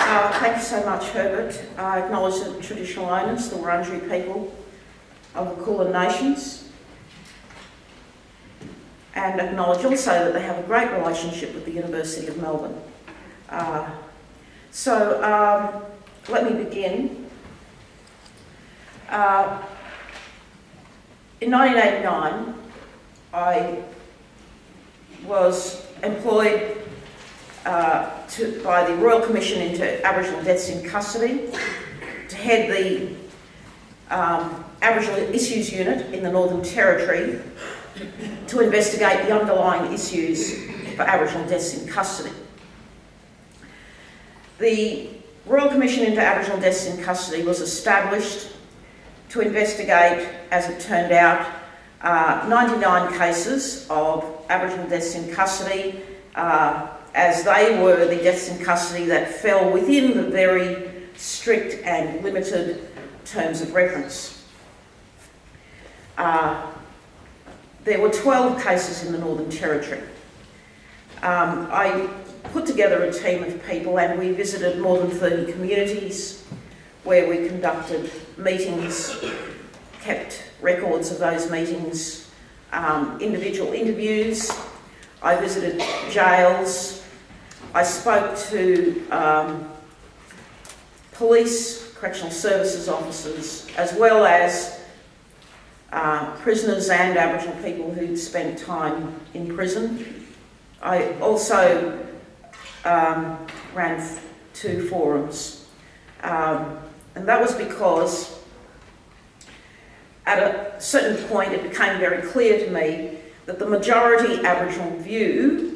Thank you so much, Herbert. I acknowledge the traditional owners, the Wurundjeri people of the Kulin Nations, and acknowledge also that they have a great relationship with the University of Melbourne. Let me begin. In 1989, I was employed by the Royal Commission into Aboriginal Deaths in Custody to head the Aboriginal Issues Unit in the Northern Territory to investigate the underlying issues for Aboriginal deaths in custody. The Royal Commission into Aboriginal Deaths in Custody was established to investigate, as it turned out, 99 cases of Aboriginal deaths in custody, as they were the deaths in custody that fell within the very strict and limited terms of reference. There were 12 cases in the Northern Territory. I put together a team of people and we visited more than 30 communities where we conducted meetings, kept records of those meetings, individual interviews. I visited jails. I spoke to police, correctional services officers, as well as prisoners and Aboriginal people who'd spent time in prison. I also ran 2 forums, and that was because at a certain point it became very clear to me that the majority Aboriginal view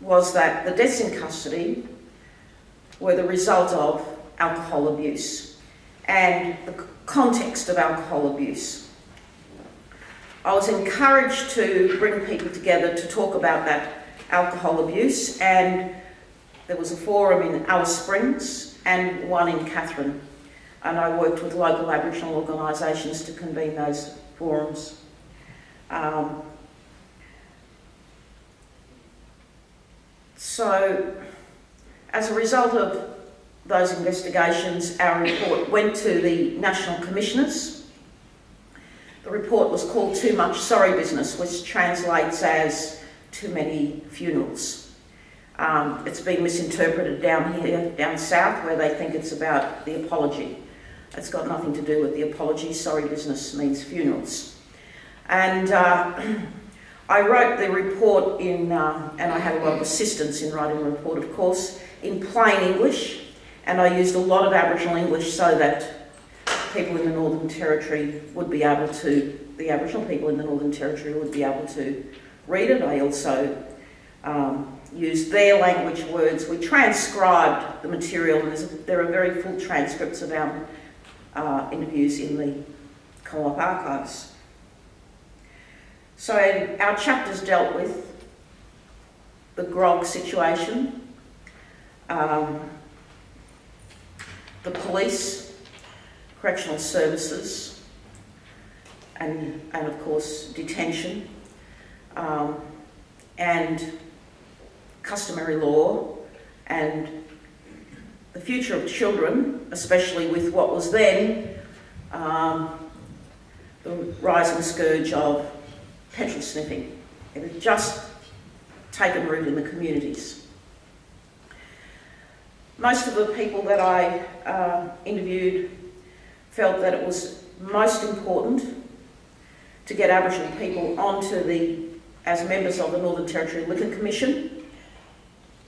was that the deaths in custody were the result of alcohol abuse and the context of alcohol abuse. I was encouraged to bring people together to talk about that alcohol abuse, and there was a forum in Alice Springs and one in Katherine, and I worked with local Aboriginal organisations to convene those forums. So, as a result of those investigations, our report went to the National Commissioners. The report was called Too Much Sorry Business, which translates as too many funerals. It's been misinterpreted down south, where they think it's about the apology. It's got nothing to do with the apology. Sorry business means funerals. And I wrote the report in, and I had a lot of assistance in writing the report, of course, in plain English, and I used a lot of Aboriginal English so that people in the Northern Territory would be able to, the Aboriginal people in the Northern Territory would be able to read it. I also used their language words. We transcribed the material, and there are very full transcripts of our interviews in the Co-op archives. So our chapters dealt with the grog situation, the police, correctional services, and of course detention, and customary law, and the future of children, especially with what was then the rising scourge of petrol sniffing. It had just taken root in the communities. Most of the people that I interviewed felt that it was most important to get Aboriginal people onto as members of the Northern Territory Liquor Commission,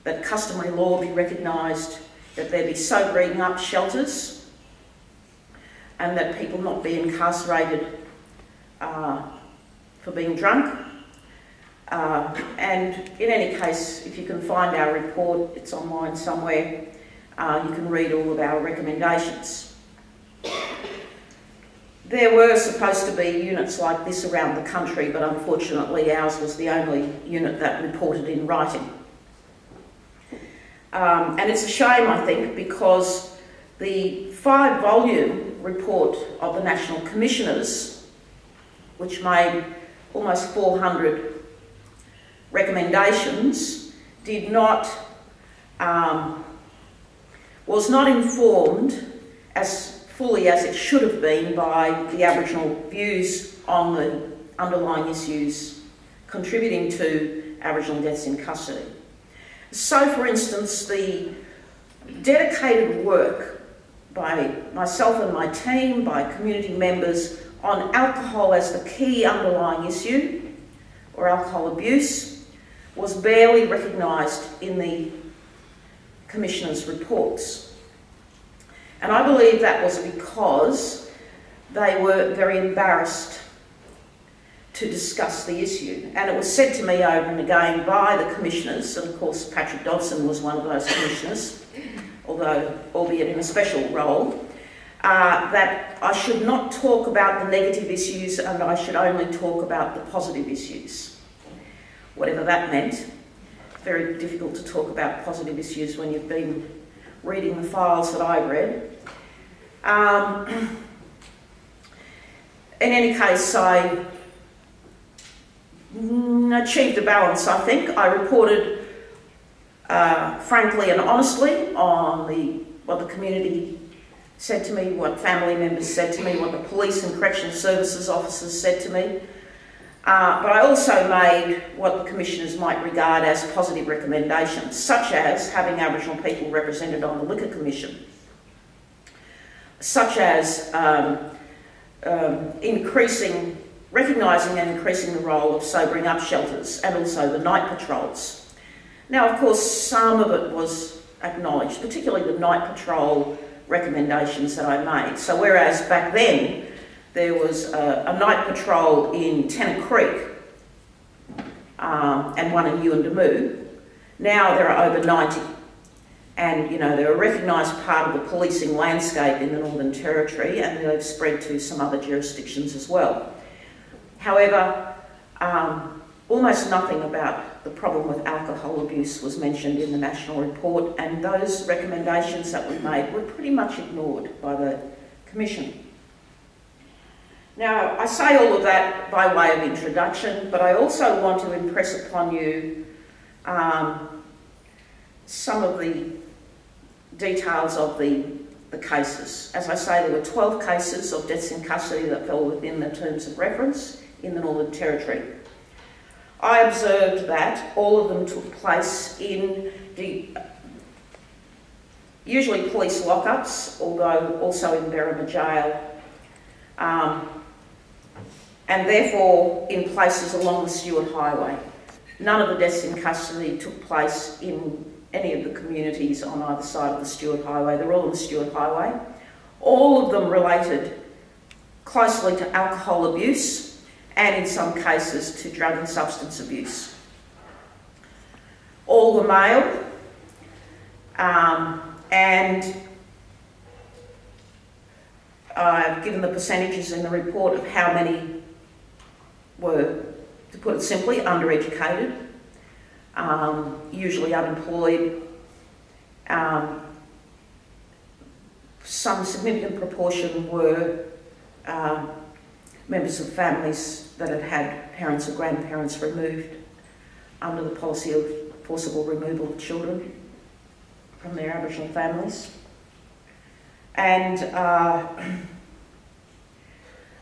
that customary law be recognised, that there be sober eating up shelters, and that people not be incarcerated for being drunk. And in any case, if you can find our report, it's online somewhere, you can read all of our recommendations. There were supposed to be units like this around the country, but unfortunately ours was the only unit that reported in writing. And it's a shame, I think, because the 5-volume report of the National Commissioners, which made almost 400 recommendations, did not, was not informed as fully as it should have been by the Aboriginal views on the underlying issues contributing to Aboriginal deaths in custody. So, for instance, the dedicated work by myself and my team, by community members, on alcohol as the key underlying issue, or alcohol abuse, was barely recognised in the Commissioner's reports. And I believe that was because they were very embarrassed to discuss the issue. And it was said to me over and again by the Commissioners, and of course Patrick Dodson was one of those Commissioners, although albeit in a special role, that I should not talk about the negative issues and I should only talk about the positive issues. Whatever that meant. It's very difficult to talk about positive issues when you've been reading the files that I've read. In any case, I achieved a balance, I think. I reported frankly and honestly on what the community said to me, what family members said to me, what the police and correctional services officers said to me. But I also made what the Commissioners might regard as positive recommendations, such as having Aboriginal people represented on the Liquor Commission, such as recognising and increasing the role of sobering up shelters and also the night patrols. Now, of course, some of it was acknowledged, particularly the night patrol recommendations that I made. So whereas back then there was a night patrol in Tennant Creek and one in Yuendamu, now there are over 90. And, you know, they're a recognised part of the policing landscape in the Northern Territory, and they've spread to some other jurisdictions as well. However, almost nothing about the problem with alcohol abuse was mentioned in the national report, and those recommendations that we made were pretty much ignored by the Commission. Now, I say all of that by way of introduction, but I also want to impress upon you some of the details of the cases. As I say, there were 12 cases of deaths in custody that fell within the terms of reference in the Northern Territory. I observed that all of them took place in usually police lockups, although also in Berrima Jail, and therefore in places along the Stuart Highway. None of the deaths in custody took place in any of the communities on either side of the Stuart Highway. They're all on the Stuart Highway. All of them related closely to alcohol abuse and in some cases to drug and substance abuse. All were male, and I've given the percentages in the report of how many were, to put it simply, undereducated, usually unemployed. Some significant proportion were members of families that had had parents or grandparents removed under the policy of forcible removal of children from their Aboriginal families. And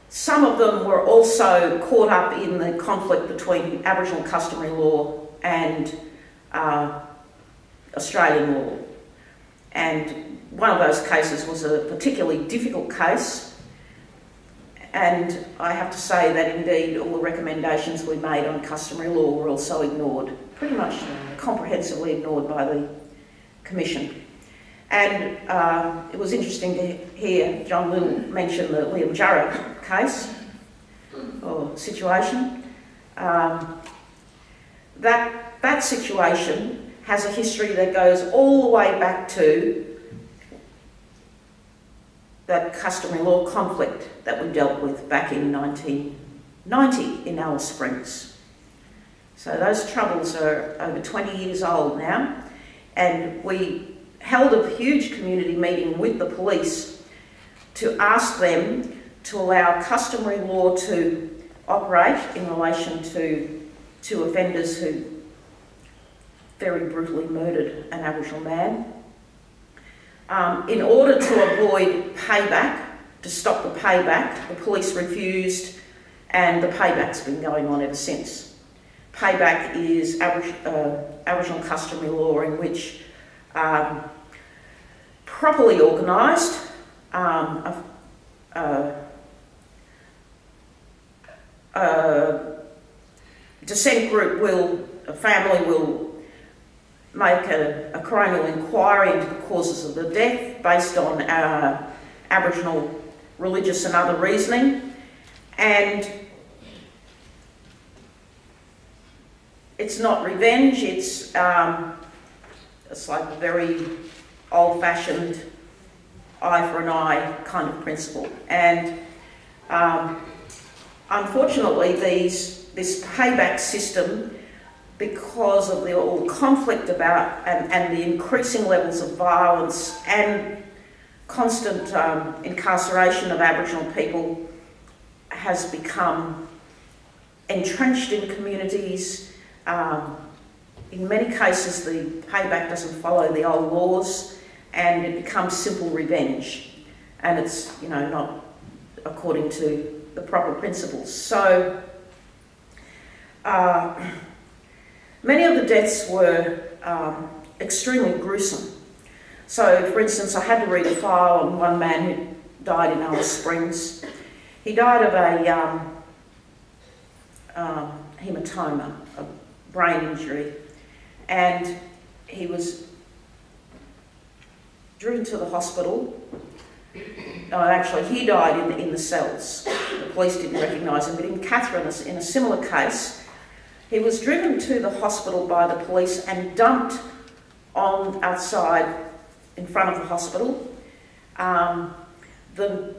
some of them were also caught up in the conflict between Aboriginal customary law and Australian law. And one of those cases was a particularly difficult case, and I have to say that indeed all the recommendations we made on customary law were also ignored, pretty much comprehensively ignored by the Commission. And it was interesting to hear John Little mention the Liam Jarrah case, or situation. That situation has a history that goes all the way back to that customary law conflict that we dealt with back in 1990 in Alice Springs. So those troubles are over 20 years old now, and we held a huge community meeting with the police to ask them to allow customary law to operate in relation to offenders who very brutally murdered an Aboriginal man. In order to avoid payback, to stop the payback, the police refused, and the payback's been going on ever since. Payback is Aboriginal customary law in which properly organised dissent group a family will make a coronial inquiry into the causes of the death based on Aboriginal religious and other reasoning, and it's not revenge, it's like a very old-fashioned eye for an eye kind of principle. And unfortunately this payback system, because of all the conflict about and the increasing levels of violence and constant incarceration of Aboriginal people, has become entrenched in communities. In many cases the payback doesn't follow the old laws and it becomes simple revenge, and it's, you know, not according to the proper principles. So many of the deaths were extremely gruesome. So, for instance, I had to read a file on one man who died in Alice Springs. He died of a hematoma, a brain injury, and he was driven to the hospital. No, actually, he died in the cells. The police didn't recognise him, but in Catherine, in a similar case, he was driven to the hospital by the police and dumped on outside in front of the hospital. The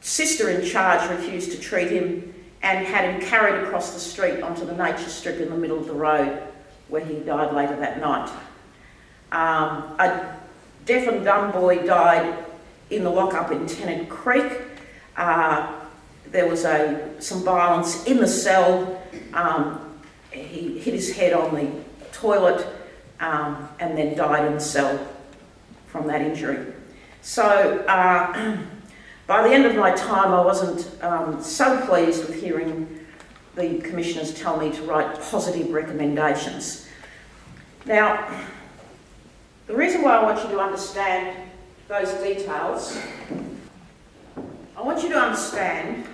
sister in charge refused to treat him and had him carried across the street onto the nature strip in the middle of the road, where he died later that night. A deaf and dumb boy died in the lockup in Tennant Creek. There was some violence in the cell. He hit his head on the toilet and then died in the cell from that injury. So by the end of my time, I wasn't so pleased with hearing the commissioners tell me to write positive recommendations. Now, the reason why I want you to understand those details, I want you to understand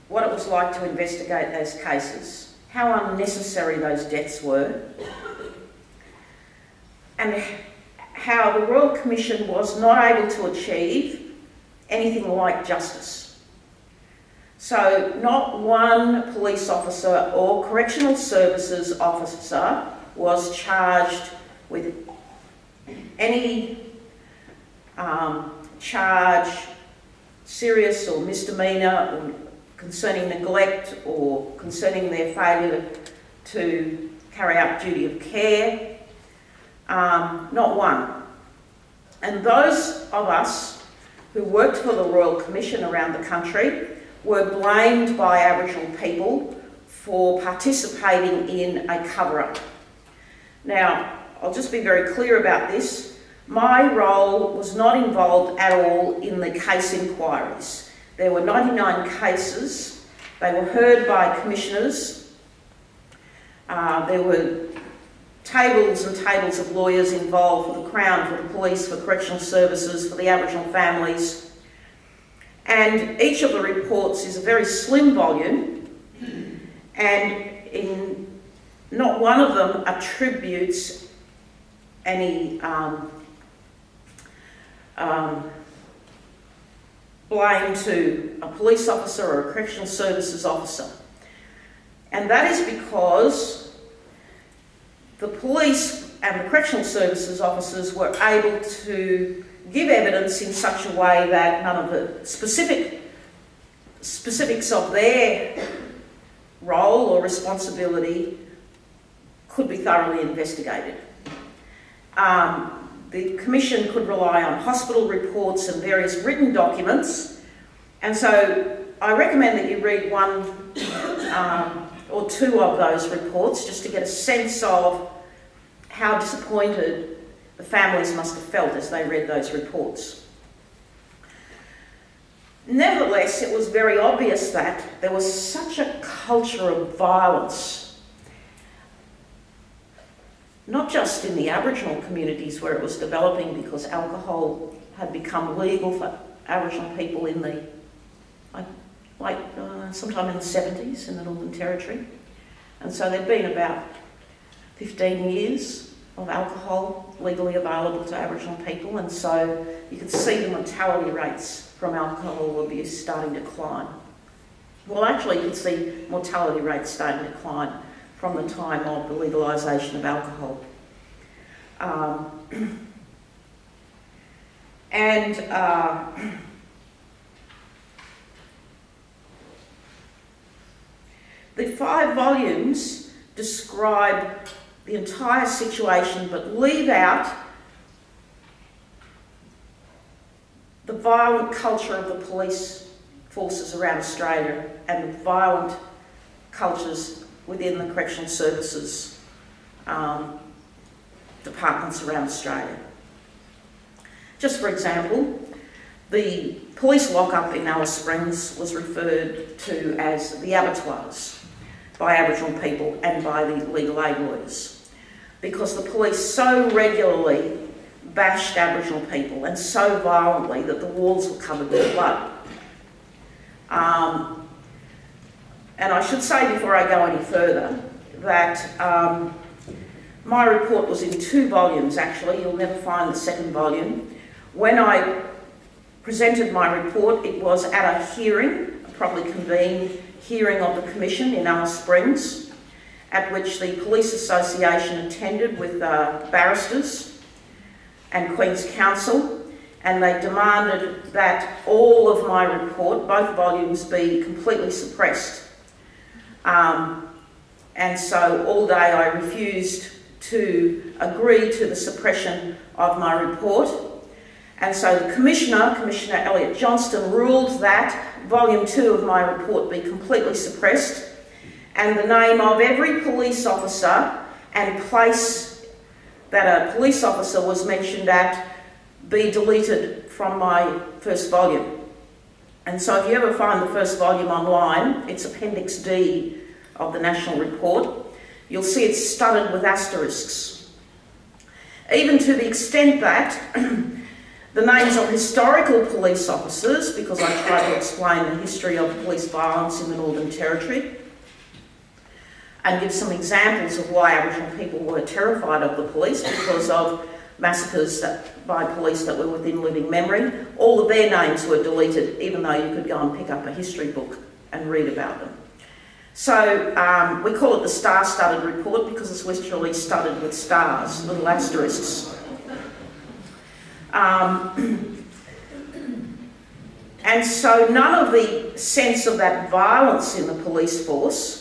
what it was like to investigate those cases, how unnecessary those deaths were, and how the Royal Commission was not able to achieve anything like justice. So not one police officer or correctional services officer was charged with any charge, serious or misdemeanour, or concerning neglect or concerning their failure to carry out duty of care. Not one. And those of us who worked for the Royal Commission around the country were blamed by Aboriginal people for participating in a cover-up. Now, I'll just be very clear about this. My role was not involved at all in the case inquiries. There were 99 cases. They were heard by commissioners. There were tables and tables of lawyers involved for the Crown, for the police, for correctional services, for the Aboriginal families. And each of the reports is a very slim volume, and not one of them attributes any blame to a police officer or a correctional services officer. And that is because the police and the correctional services officers were able to give evidence in such a way that none of the specifics of their role or responsibility could be thoroughly investigated. The Commission could rely on hospital reports and various written documents, and so I recommend that you read one or two of those reports just to get a sense of how disappointed the families must have felt as they read those reports. Nevertheless, it was very obvious that there was such a culture of violence, not just in the Aboriginal communities where it was developing, because alcohol had become legal for Aboriginal people in the, sometime in the 70s in the Northern Territory. And so there'd been about 15 years of alcohol legally available to Aboriginal people, and so you could see the mortality rates from alcohol abuse starting to climb. Well, actually, you could see mortality rates starting to climb from the time of the legalisation of alcohol. The 5 volumes describe the entire situation but leave out the violent culture of the police forces around Australia and the violent cultures within the correctional services departments around Australia. Just for example, the police lockup in Alice Springs was referred to as the abattoirs by Aboriginal people and by the legal aid lawyers, because the police so regularly bashed Aboriginal people, and so violently that the walls were covered with blood. And I should say before I go any further that my report was in 2 volumes actually. You'll never find the second volume. When I presented my report, it was at a hearing, a properly convened hearing of the Commission in Alice Springs, at which the Police Association attended with barristers and Queen's Counsel, and they demanded that all of my report, both volumes, be completely suppressed. And so all day I refused to agree to the suppression of my report. And so the Commissioner Elliott Johnston, ruled that Volume 2 of my report be completely suppressed, and the name of every police officer and place that a police officer was mentioned at be deleted from my first volume. And so if you ever find the first volume online, it's Appendix D of the National Report, you'll see it's studded with asterisks. Even to the extent that the names of historical police officers, because I tried to explain the history of police violence in the Northern Territory and give some examples of why Aboriginal people were terrified of the police because of massacres by police that were within living memory. All of their names were deleted, even though you could go and pick up a history book and read about them. So we call it the star-studded report because it's literally studded with stars, little asterisks. And so none of the sense of that violence in the police force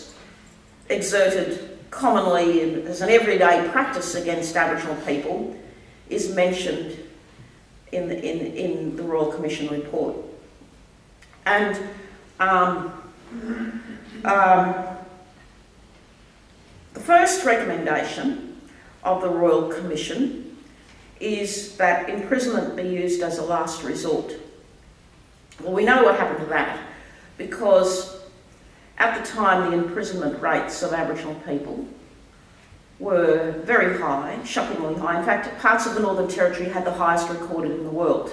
exerted commonly as an everyday practice against Aboriginal people is mentioned in the Royal Commission report. And the first recommendation of the Royal Commission is that imprisonment be used as a last resort. Well, we know what happened to that, because at the time the imprisonment rates of Aboriginal people were very high, shockingly high. In fact, parts of the Northern Territory had the highest recorded in the world.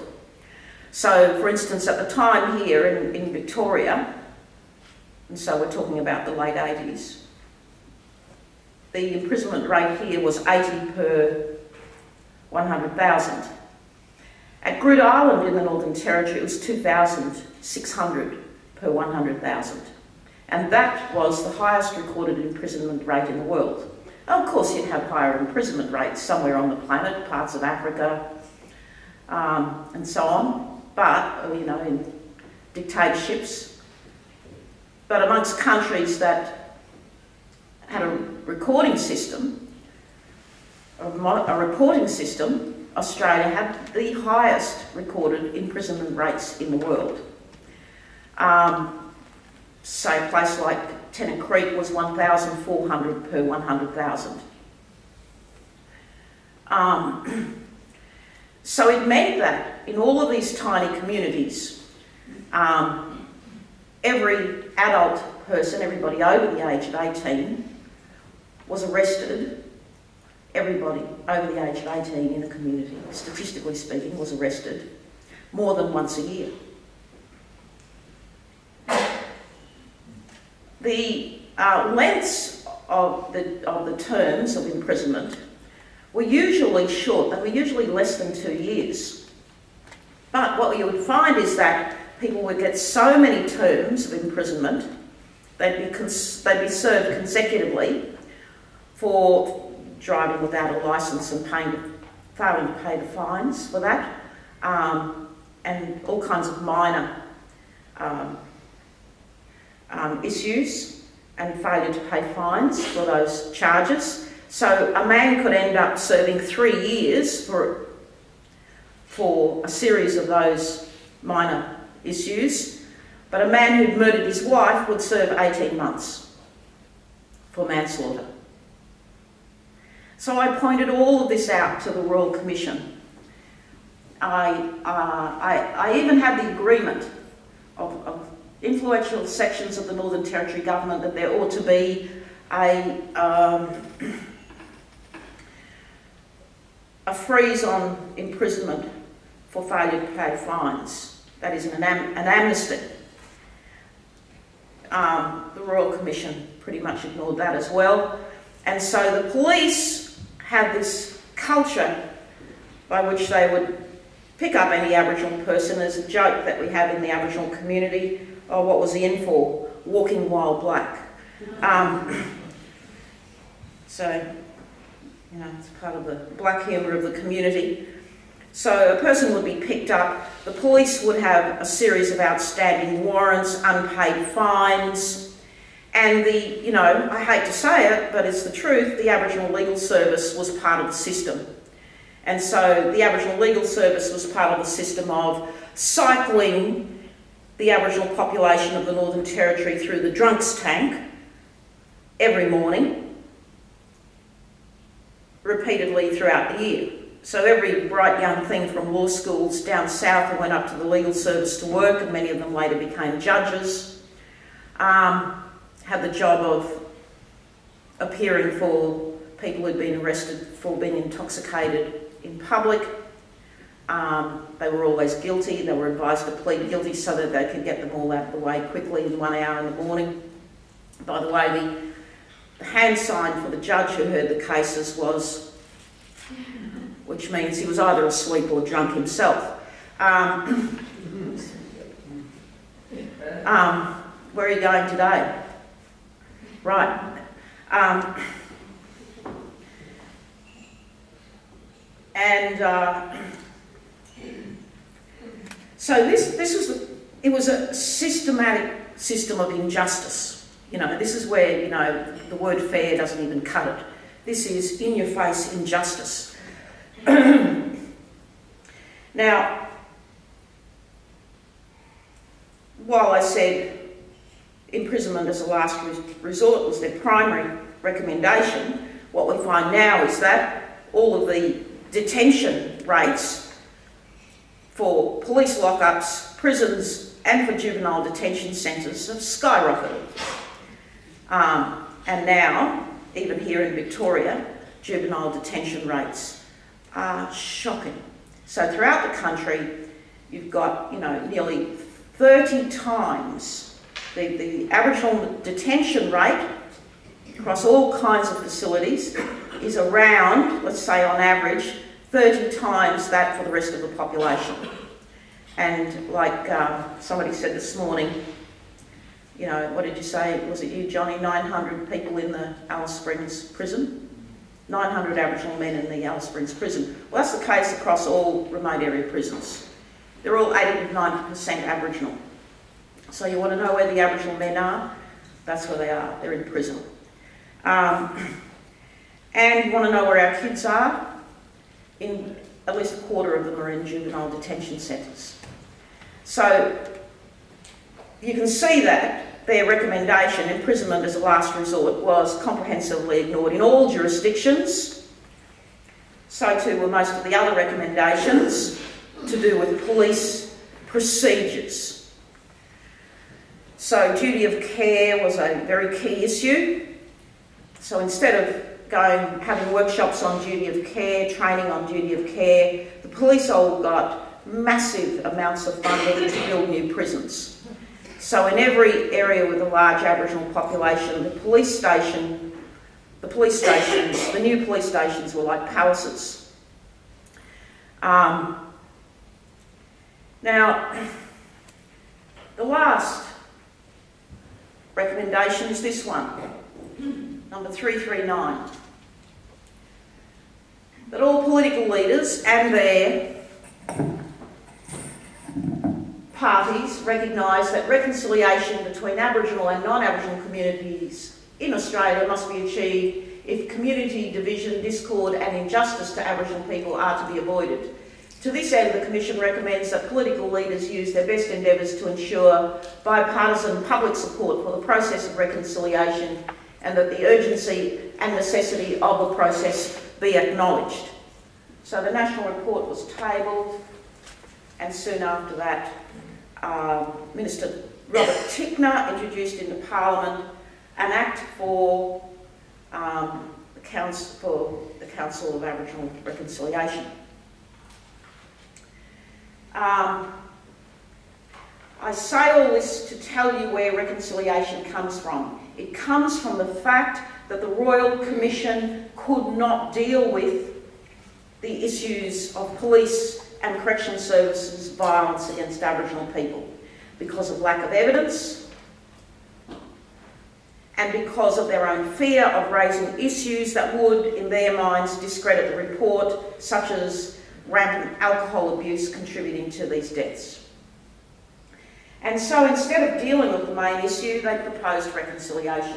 So, for instance, at the time here in Victoria, and so we're talking about the late 80s, the imprisonment rate here was 80 per 100,000. At Groote Eylandt in the Northern Territory, it was 2,600 per 100,000. And that was the highest recorded imprisonment rate in the world. Of course, you'd have higher imprisonment rates somewhere on the planet, parts of Africa, and so on, but, you know, in dictatorships. But amongst countries that had a recording system, a reporting system, Australia had the highest recorded imprisonment rates in the world. Say a place like Tennant Creek was 1,400 per 100,000. So it meant that in all of these tiny communities, every adult person, everybody over the age of 18, was arrested. Everybody over the age of 18 in the community, statistically speaking, was arrested more than once a year. The lengths of the terms of imprisonment were usually short. They were usually less than 2 years. But what you would find is that people would get so many terms of imprisonment, they'd be served consecutively for driving without a licence and failing to pay the fines for that, and all kinds of minor issues and failure to pay fines for those charges. So a man could end up serving 3 years for a series of those minor issues, but a man who'd murdered his wife would serve 18 months for manslaughter. So I pointed all of this out to the Royal Commission. I even had the agreement of influential sections of the Northern Territory government that there ought to be a freeze on imprisonment for failure to pay fines. That is an amnesty. The Royal Commission pretty much ignored that as well. And so the police had this culture by which they would pick up any Aboriginal person as a joke that we have in the Aboriginal community. Oh, what was he in for? Walking while black. So, you know, it's part of the black humour of the community. So a person would be picked up, the police would have a series of outstanding warrants, unpaid fines, and you know, I hate to say it, but it's the truth, the Aboriginal Legal Service was part of the system. And so the Aboriginal Legal Service was part of the system of cycling the Aboriginal population of the Northern Territory through the drunks tank every morning, repeatedly throughout the year. So every bright young thing from law schools down south who went up to the legal service to work, and many of them later became judges, had the job of appearing for people who'd been arrested for being intoxicated in public. They were always guilty. They were advised to plead guilty so that they could get them all out of the way quickly in 1 hour in the morning. By the way, the hand sign for the judge who heard the cases was, which means he was either asleep or drunk himself. Where are you going today? Right. So it was a systematic system of injustice. You know, this is where, you know, the word fair doesn't even cut it. This is in-your-face injustice. Now, while I said imprisonment as a last resort was their primary recommendation, what we find now is that all of the detention rates for police lockups, prisons and for juvenile detention centres have skyrocketed. And now, even here in Victoria, juvenile detention rates are shocking. So throughout the country, you've got, you know, nearly 30 times the Aboriginal detention rate across all kinds of facilities is around, let's say on average, 30 times that for the rest of the population. And like somebody said this morning, you know, what did you say? Was it you, Johnny? 900 people in the Alice Springs prison? 900 Aboriginal men in the Alice Springs prison. Well, that's the case across all remote area prisons. They're all 80 to 90% Aboriginal. So you want to know where the Aboriginal men are? That's where they are. They're in prison. And you want to know where our kids are? In at least a quarter of them are in juvenile detention centres. So you can see that their recommendation, imprisonment as a last resort, was comprehensively ignored in all jurisdictions. So too were most of the other recommendations to do with police procedures. So duty of care was a very key issue. So instead of having workshops on duty of care, training on duty of care, the police all got massive amounts of funding to build new prisons. So in every area with a large Aboriginal population, the new police stations were like palaces. Now, the last recommendation is this one, number 339. That all political leaders and their parties recognise that reconciliation between Aboriginal and non-Aboriginal communities in Australia must be achieved if community division, discord and injustice to Aboriginal people are to be avoided. To this end, the Commission recommends that political leaders use their best endeavours to ensure bipartisan public support for the process of reconciliation and that the urgency and necessity of the process be acknowledged. So the national report was tabled, and soon after that, Minister Robert Tickner introduced into Parliament an Act for the Council of Aboriginal Reconciliation. I say all this to tell you where reconciliation comes from. It comes from the fact that the Royal Commission could not deal with the issues of police and correctional services violence against Aboriginal people because of lack of evidence and because of their own fear of raising issues that would, in their minds, discredit the report, such as rampant alcohol abuse contributing to these deaths. And so instead of dealing with the main issue, they proposed reconciliation.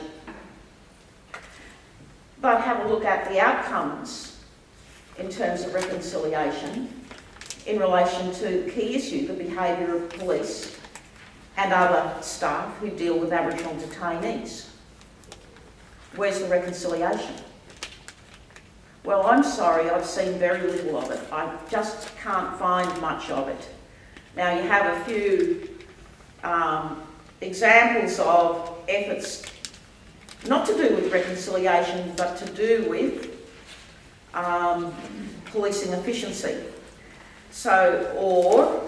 But have a look at the outcomes in terms of reconciliation in relation to key issue, the behaviour of police and other staff who deal with Aboriginal detainees. Where's the reconciliation? Well, I'm sorry, I've seen very little of it. I just can't find much of it. Now, you have a few examples of efforts not to do with reconciliation, but to do with policing efficiency. So, or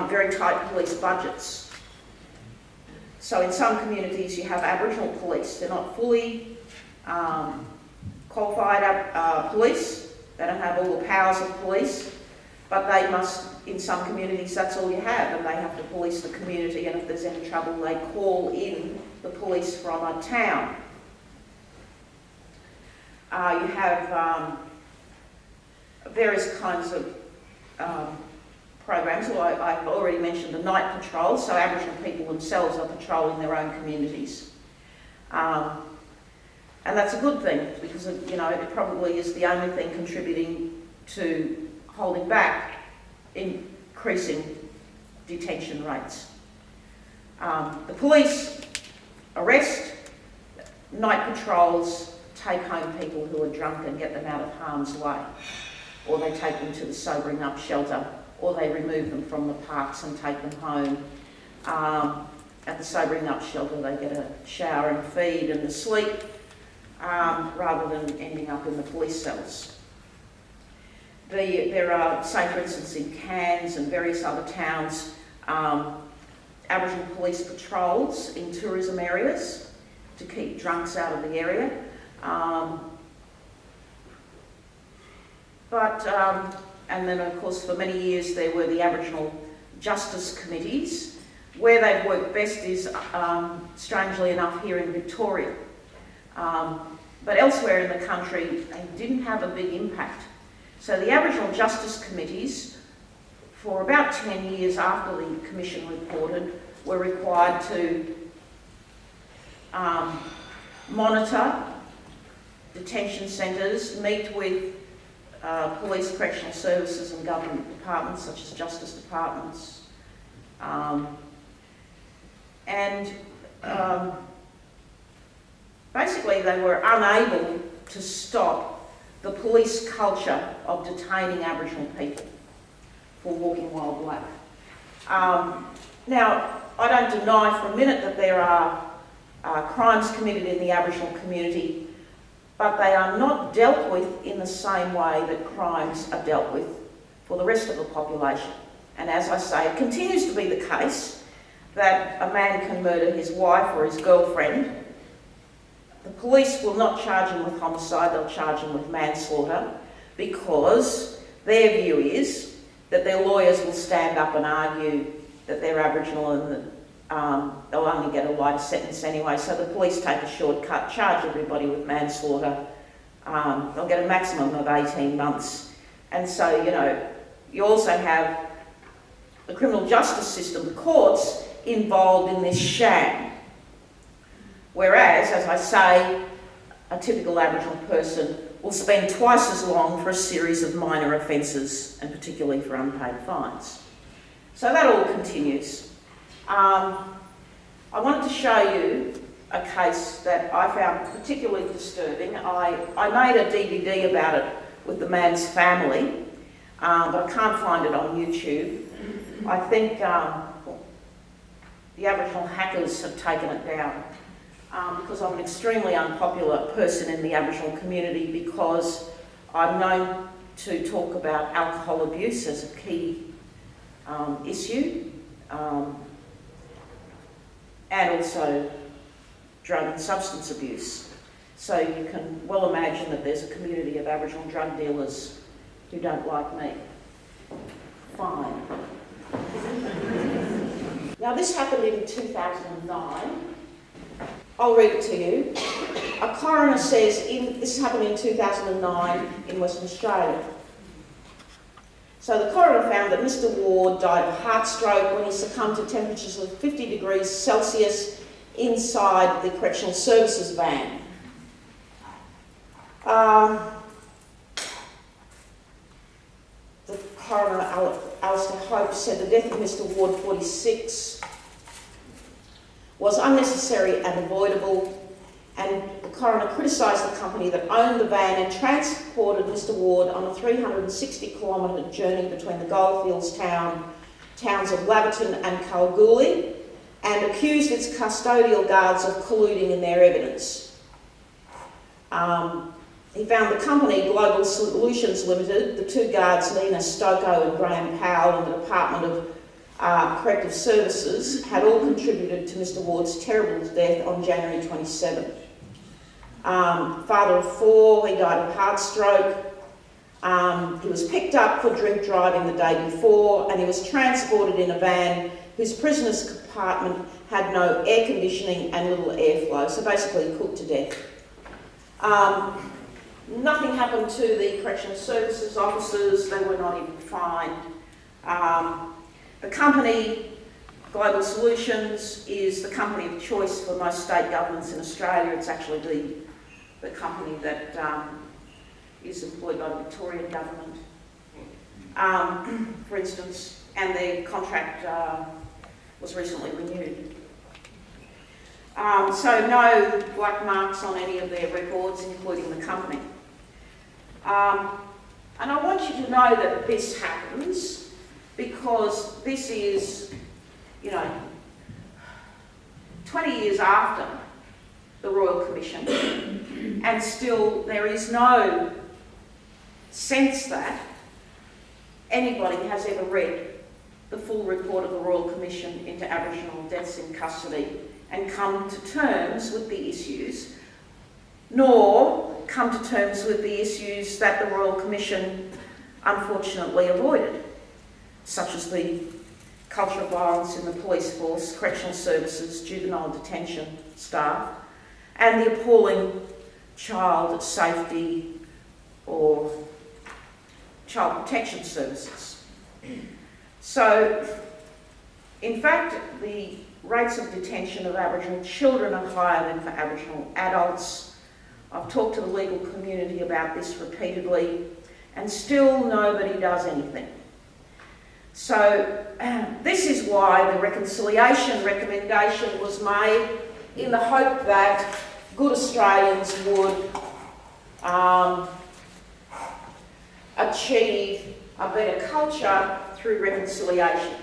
very tight police budgets. So in some communities you have Aboriginal police. They're not fully qualified police. They don't have all the powers of police, but they must, in some communities, that's all you have, and they have to police the community, and if there's any trouble, they call in the police from a town. You have various kinds of programs. Well, I've already mentioned the night patrol, so Aboriginal people themselves are patrolling their own communities. And that's a good thing because, you know, it probably is the only thing contributing to holding back increasing detention rates. The police arrest, night patrols take home people who are drunk and get them out of harm's way, or they take them to the sobering up shelter, or they remove them from the parks and take them home. At the sobering up shelter they get a shower and a feed and a sleep, rather than ending up in the police cells. There are, say for instance in Cairns and various other towns, Aboriginal police patrols in tourism areas to keep drunks out of the area. And then of course for many years there were the Aboriginal Justice Committees. Where they've worked best is, strangely enough, here in Victoria. But elsewhere in the country they didn't have a big impact. So the Aboriginal Justice Committees, for about 10 years after the Commission reported, were required to monitor detention centres, meet with police, correctional services and government departments such as justice departments, and basically they were unable to stop the police culture of detaining Aboriginal people for walking while black. Now, I don't deny for a minute that there are crimes committed in the Aboriginal community, but they are not dealt with in the same way that crimes are dealt with for the rest of the population. And as I say, it continues to be the case that a man can murder his wife or his girlfriend. The police will not charge him with homicide, they'll charge him with manslaughter, because their view is that their lawyers will stand up and argue that they're Aboriginal and that they'll only get a lighter sentence anyway, so the police take a shortcut, charge everybody with manslaughter. They'll get a maximum of 18 months. And so, you know, you also have the criminal justice system, the courts, involved in this sham. Whereas, as I say, a typical Aboriginal person will spend twice as long for a series of minor offences, and particularly for unpaid fines. So that all continues. I wanted to show you a case that I found particularly disturbing. I made a DVD about it with the man's family, but I can't find it on YouTube. I think the Aboriginal hackers have taken it down because I'm an extremely unpopular person in the Aboriginal community, because I'm known to talk about alcohol abuse as a key issue, and also drug and substance abuse. So you can well imagine that there's a community of Aboriginal drug dealers who don't like me. Fine. Now this happened in 2009. I'll read it to you. A coroner says, this happened in 2009 in Western Australia. So the coroner found that Mr. Ward died of heart stroke when he succumbed to temperatures of 50 degrees Celsius inside the Correctional Services van. The coroner, Alistair Hope, said the death of Mr. Ward, 46, was unnecessary and avoidable, and the coroner criticised the company that owned the van and transported Mr. Ward on a 360-kilometre journey between the goldfields towns of Laverton and Kalgoorlie, and accused its custodial guards of colluding in their evidence. He found the company, Global Solutions Limited, the two guards, Nina Stoko and Graham Powell, and the Department of Corrective Services, had all contributed to Mr. Ward's terrible death on January 27th. Father of four, he died of heart stroke. He was picked up for drink driving the day before, and he was transported in a van whose prisoner's compartment had no air conditioning and little airflow, so basically cooked to death. Nothing happened to the Correctional Services officers, they were not even fined. The company, Global Solutions, is the company of choice for most state governments in Australia. It's actually the company that is employed by the Victorian government, for instance, and their contract was recently renewed. So no black marks on any of their records, including the company. And I want you to know that this happens because this is, you know, 20 years after the Royal Commission, and still there is no sense that anybody has ever read the full report of the Royal Commission into Aboriginal deaths in custody and come to terms with the issues, nor come to terms with the issues that the Royal Commission unfortunately avoided, such as the culture of violence in the police force, correctional services, juvenile detention staff, and the appalling child safety or child protection services. So, in fact, the rates of detention of Aboriginal children are higher than for Aboriginal adults. I've talked to the legal community about this repeatedly, and still nobody does anything. So this is why the reconciliation recommendation was made in the hope that good Australians would achieve a better culture through reconciliation.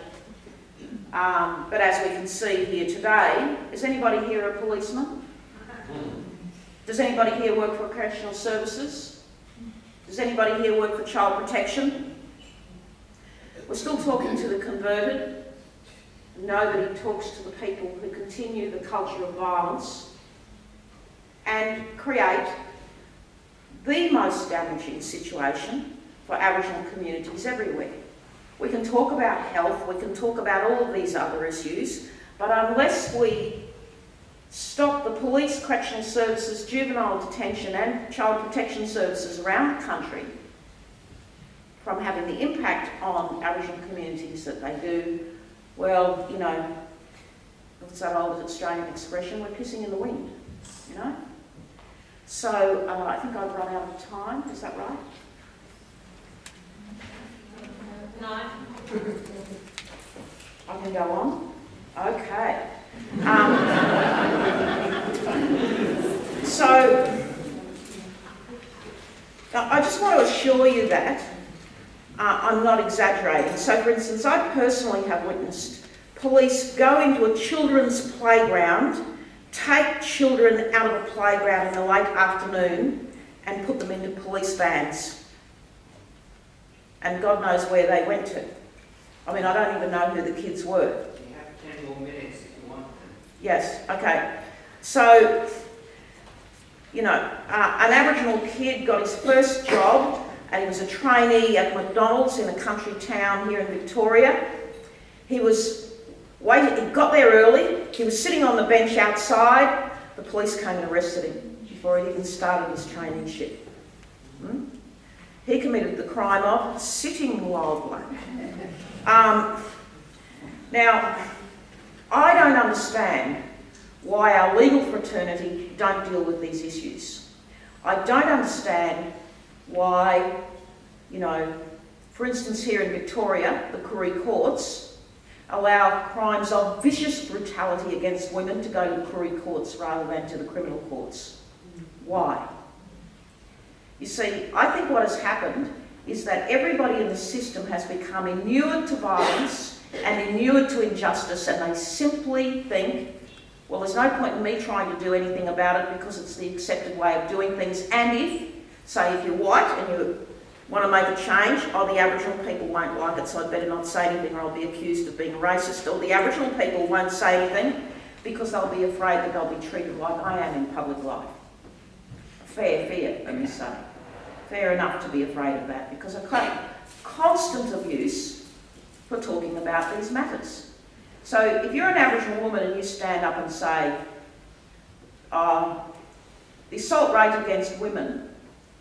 But as we can see here today, is anybody here a policeman? Does anybody here work for correctional services? Does anybody here work for child protection? We're still talking to the converted. Nobody talks to the people who continue the culture of violence and create the most damaging situation for Aboriginal communities everywhere. We can talk about health, we can talk about all of these other issues, but unless we stop the police, correctional services, juvenile detention and child protection services around the country from having the impact on Aboriginal communities that they do, well, you know, what's that old Australian expression? We're pissing in the wind, you know? So I think I've run out of time, is that right? No. I can go on? Okay. So, I just want to assure you that I'm not exaggerating. So, for instance, I personally have witnessed police go into a children's playground, take children out of a playground in the late afternoon and put them into police vans. And God knows where they went to. I mean, I don't even know who the kids were. You have 10 more minutes if you want them. Yes, okay. So, you know, an Aboriginal kid got his first job and he was a trainee at McDonald's in a country town here in Victoria. He got there early, he was sitting on the bench outside, the police came and arrested him before he even started his traineeship. He committed the crime of sitting wildly. Now, I don't understand why our legal fraternity don't deal with these issues. I don't understand why, you know, for instance here in Victoria, the Koori courts allow crimes of vicious brutality against women to go to the Koori courts rather than to the criminal courts. Why? You see, I think what has happened is that everybody in the system has become inured to violence and inured to injustice, and they simply think, well, there's no point in me trying to do anything about it because it's the accepted way of doing things. And if you're white and you want to make a change, oh, the Aboriginal people won't like it, so I'd better not say anything or I'll be accused of being racist. Or the Aboriginal people won't say anything because they'll be afraid that they'll be treated like I am in public life. Fair, let me say. Fair enough to be afraid of that, because I claim constant abuse for talking about these matters. So if you're an Aboriginal woman and you stand up and say, the assault rate against women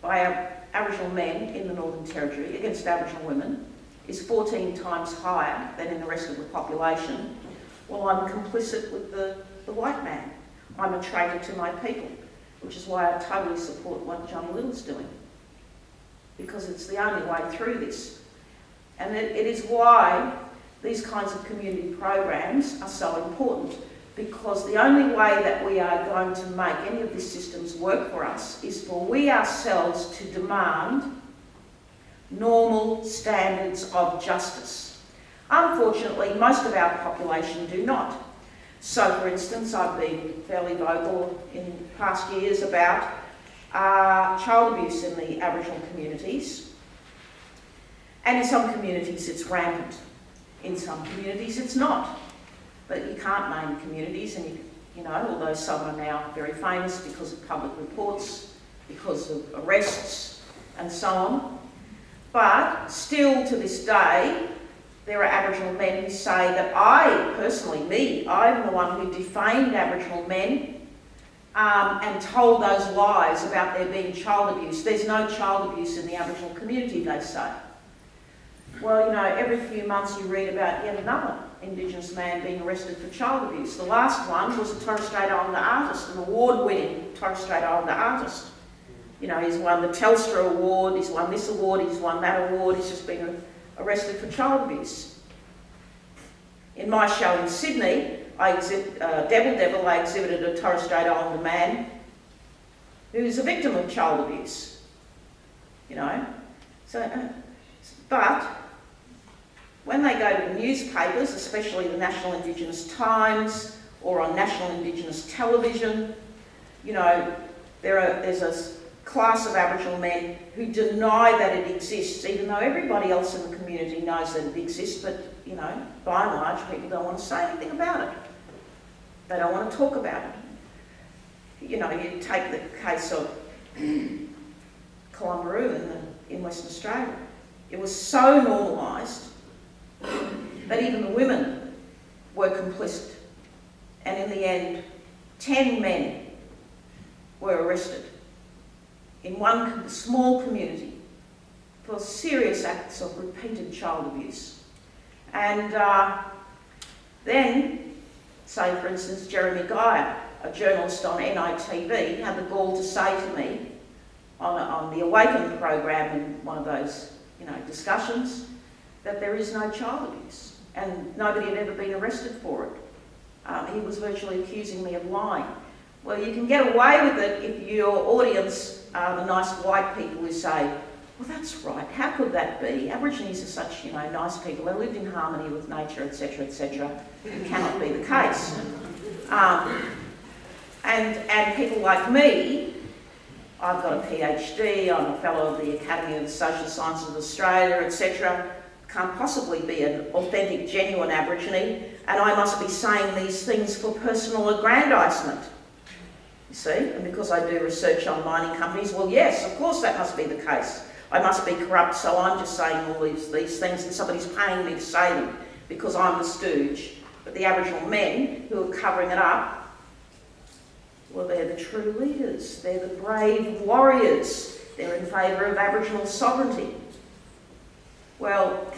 by Aboriginal men in the Northern Territory against Aboriginal women is 14 times higher than in the rest of the population, well, I'm complicit with the white man. I'm a traitor to my people, which is why I totally support what John Little's doing, because it's the only way through this. And it is why these kinds of community programs are so important, because the only way that we are going to make any of these systems work for us is for we ourselves to demand normal standards of justice. Unfortunately, most of our population do not. So, for instance, I've been fairly vocal in past years about child abuse in the Aboriginal communities. And in some communities it's rampant. In some communities it's not. But you can't name communities, and you know, although some are now very famous because of public reports, because of arrests and so on. But still to this day, there are Aboriginal men who say that I'm the one who defamed Aboriginal men and told those lies about there being child abuse. There's no child abuse in the Aboriginal community, they say. Well, you know, every few months you read about yet another Indigenous man being arrested for child abuse. The last one was a Torres Strait Islander artist, an award-winning Torres Strait Islander artist. You know, he's won the Telstra Award, he's won this award, he's won that award, he's just been arrested for child abuse. In my show in Sydney, I exhibited a Torres Strait Islander man who's a victim of child abuse, you know. So, but when they go to the newspapers, especially the National Indigenous Times or on National Indigenous Television, you know, there's a class of Aboriginal men who deny that it exists, even though everybody else in the community knows that it exists, but, you know, by and large, people don't want to say anything about it. They don't want to talk about it. You know, you take the case of Columbaroo in Western Australia. It was so normalised that even the women were complicit. And in the end, 10 men were arrested in one small community for serious acts of repeated child abuse. And then, say for instance, Jeremy Geyer, a journalist on NITV, had the gall to say to me on the Awaken program in one of those, you know, discussions, that there is no child abuse and nobody had ever been arrested for it. He was virtually accusing me of lying. Well, you can get away with it if your audience are the nice white people who say, well, that's right, how could that be? Aborigines are such, you know, nice people, they lived in harmony with nature, etc., etc. It cannot be the case. And people like me, I've got a PhD, I'm a fellow of the Academy of the Social Sciences of Australia, etc., can't possibly be an authentic, genuine Aborigine, and I must be saying these things for personal aggrandisement. You see, and because I do research on mining companies, well, yes, of course that must be the case. I must be corrupt, so I'm just saying all these things and somebody's paying me to say them because I'm the stooge. But the Aboriginal men who are covering it up, well, they're the true leaders. They're the brave warriors. They're in favour of Aboriginal sovereignty. Well,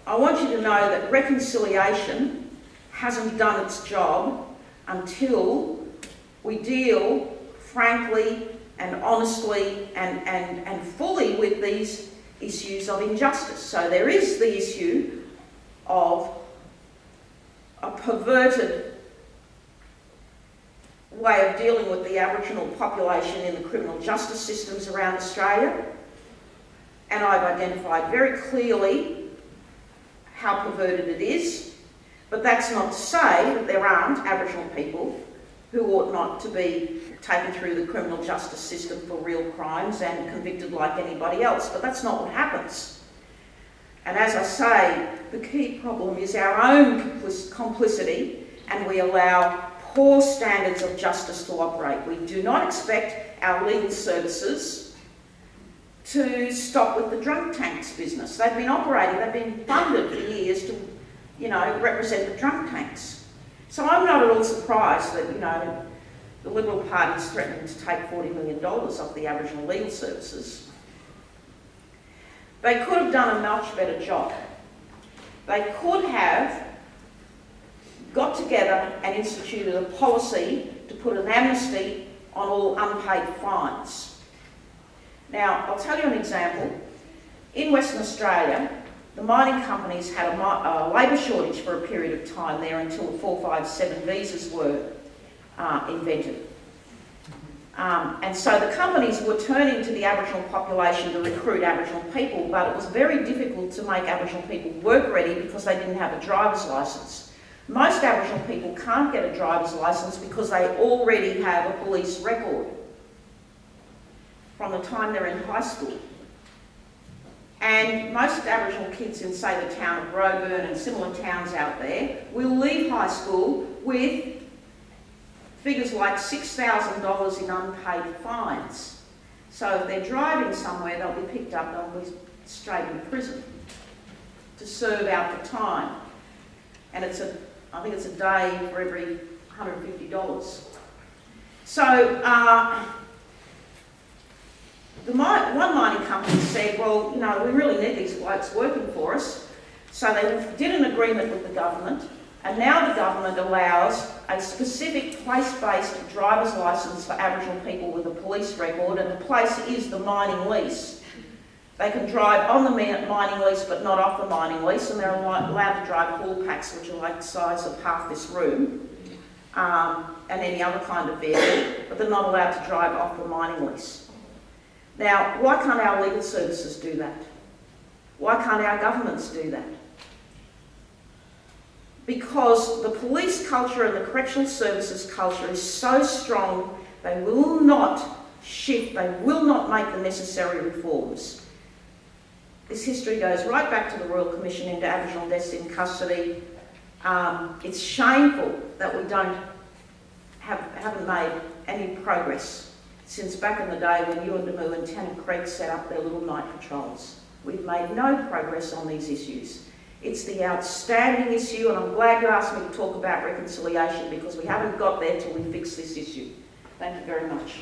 I want you to know that reconciliation hasn't done its job until we deal frankly and honestly and fully with these issues of injustice. So there is the issue of a perverted way of dealing with the Aboriginal population in the criminal justice systems around Australia, and I've identified very clearly how perverted it is, but that's not to say that there aren't Aboriginal people who ought not to be taken through the criminal justice system for real crimes and convicted like anybody else, but that's not what happens. And as I say, the key problem is our own complicity, and we allow poor standards of justice to operate. We do not expect our legal services to stop with the drunk tanks business. They've been operating, they've been funded for years to, you know, represent the drunk tanks. So I'm not at all surprised that, you know, the Liberal Party's threatening to take $40 million off the Aboriginal legal services. They could have done a much better job. They could have got together and instituted a policy to put an amnesty on all unpaid fines. Now, I'll tell you an example. In Western Australia, the mining companies had a labour shortage for a period of time there until the 457 visas were invented. And so the companies were turning to the Aboriginal population to recruit Aboriginal people, but it was very difficult to make Aboriginal people work ready because they didn't have a driver's licence. Most Aboriginal people can't get a driver's licence because they already have a police record from the time they're in high school. And most Aboriginal kids in, say, the town of Roebourne and similar towns out there will leave high school with figures like $6,000 in unpaid fines. So if they're driving somewhere, they'll be picked up, they'll be straight in prison to serve out the time. And I think it's a day for every $150. So one mining company said, well, you know, we really need these blokes working for us. So they did an agreement with the government, and now the government allows a specific place-based driver's licence for Aboriginal people with a police record, and the place is the mining lease. They can drive on the mining lease but not off the mining lease, and they're allowed to drive haul packs, which are like the size of half this room, and any other kind of vehicle, but they're not allowed to drive off the mining lease. Now, why can't our legal services do that? Why can't our governments do that? Because the police culture and the correctional services culture is so strong, they will not shift, they will not make the necessary reforms. This history goes right back to the Royal Commission into Aboriginal deaths in custody. It's shameful that we haven't made any progress since back in the day when Yuendamu and Tanner Creek set up their little night patrols. We've made no progress on these issues. It's the outstanding issue, and I'm glad you asked me to talk about reconciliation, because we haven't got there till we fix this issue. Thank you very much.